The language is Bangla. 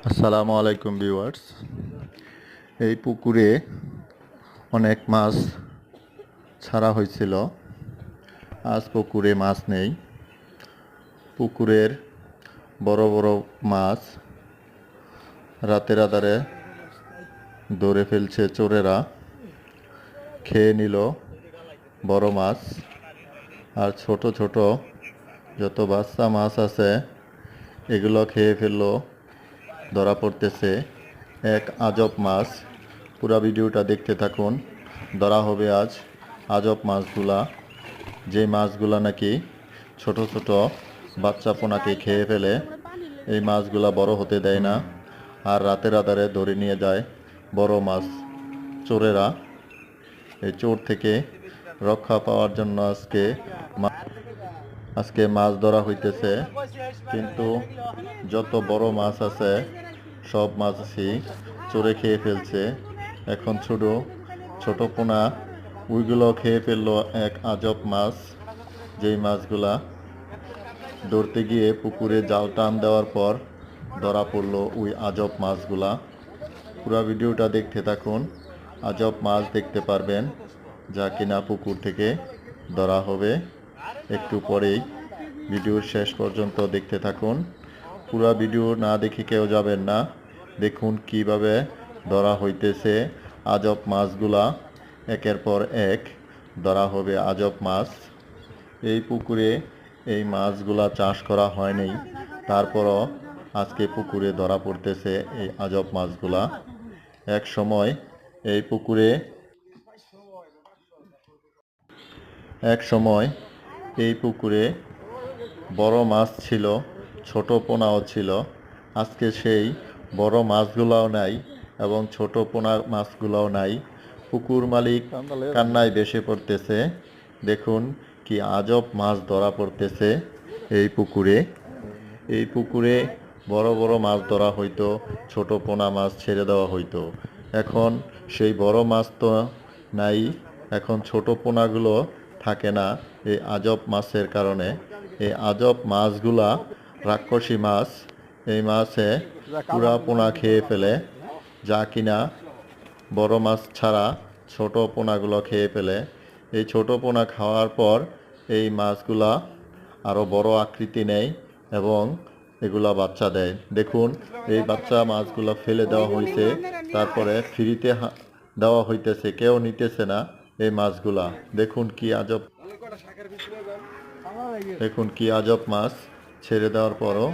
আসসালামু আলাইকুম ভিউয়ার্স। এই পুকুরে অনেক মাছ ছাড়া হয়েছিল। আজ পুকুরে মাছ নেই। পুকুরের বড় বড় মাছ রাতের আধারে ধরে ফেলছে চোরেরা, খেয়ে নিল বড় মাছ। আর ছোট ছোট যত বাচ্চা মাছ আছে এগুলো খেয়ে ফেললো। ধরা পড়তেছে এক আজব মাছ। পুরা ভিডিওটা দেখতে থাকুন। ধরা হবে আজ আজব মাছগুলা, যে মাছগুলা নাকি ছোট ছোট বাচ্চা পোনাকে খেয়ে ফেলে। এই মাছগুলা বড় হতে দেয় না, আর রাতের আধারে ধরে নিয়ে যায় বড় মাছ চোরেরা। এই চোর থেকে রক্ষা পাওয়ার জন্য আজকে মাছ ধরা হইতেছে। কিন্তু যত বড় মাছ আছে সব মাছই চোরে খেয়ে ফেলছে। এখন ছোট ছোট পোনা ওইগুলো খেয়ে ফেললো এক আজব মাছ। যেই মাছগুলা ধরতে গিয়ে পুকুরে জাল টান দেওয়ার পর ধরা পড়লো ওই আজব মাছগুলা। পুরো ভিডিওটা দেখতে থাকুন। আজব মাছ দেখতে পারবেন, যা কিনা পুকুর থেকে ধরা হবে একটু পরেই। ভিডিওর শেষ পর্যন্ত দেখতে থাকুন। পুরো ভিডিও না দেখে কেউ যাবেন না। দেখুন কিভাবে ধরা হইতেছে আজব মাছগুলা। একের পর এক ধরা হবে আজব মাছ। এই পুকুরে এই মাছগুলা চাষ করা হয়নি, তারপরও আজকে পুকুরে ধরা পড়তেছে এই আজব মাছগুলা। এক সময় এই পুকুরে বড় মাছ ছিল, ছোট পোনাও ছিল। আজকে সেই বড় মাছগুলাও নাই এবং ছোট পোনা মাছগুলাও নাই। পুকুর মালিক কান্নায় ভেসে পড়তেছে। দেখুন কি আজব মাছ ধরা পড়তেছে এই পুকুরে। এই পুকুরে বড় বড় মাছ ধরা হইতো, ছোট পোনা মাছ ছেড়ে দেওয়া হইতো। এখন সেই বড় মাছ তো নাই, এখন ছোট পোনাগুলো থাকে না এই আজব মাছের কারণে। এই আজব মাছগুলা রাক্ষসী মাছ। এই মাছে পুরা পোনা খেয়ে ফেলে, যা কিনা বড় মাছ ছাড়া ছোট পোনাগুলো খেয়ে ফেলে। এই ছোট পোনা খাওয়ার পর এই মাছগুলা আরও বড় আকৃতি নেয় এবং এগুলা বাচ্চা দেয়। দেখুন এই বাচ্চা মাছগুলো ফেলে দেওয়া হয়েছে, তারপরে ফ্রিতে দেওয়া হইতেছে, কেউ নিতেছে না এই মাছগুলা। দেখুন কি আজব মাছ ছেড়ে দেওয়ার পরও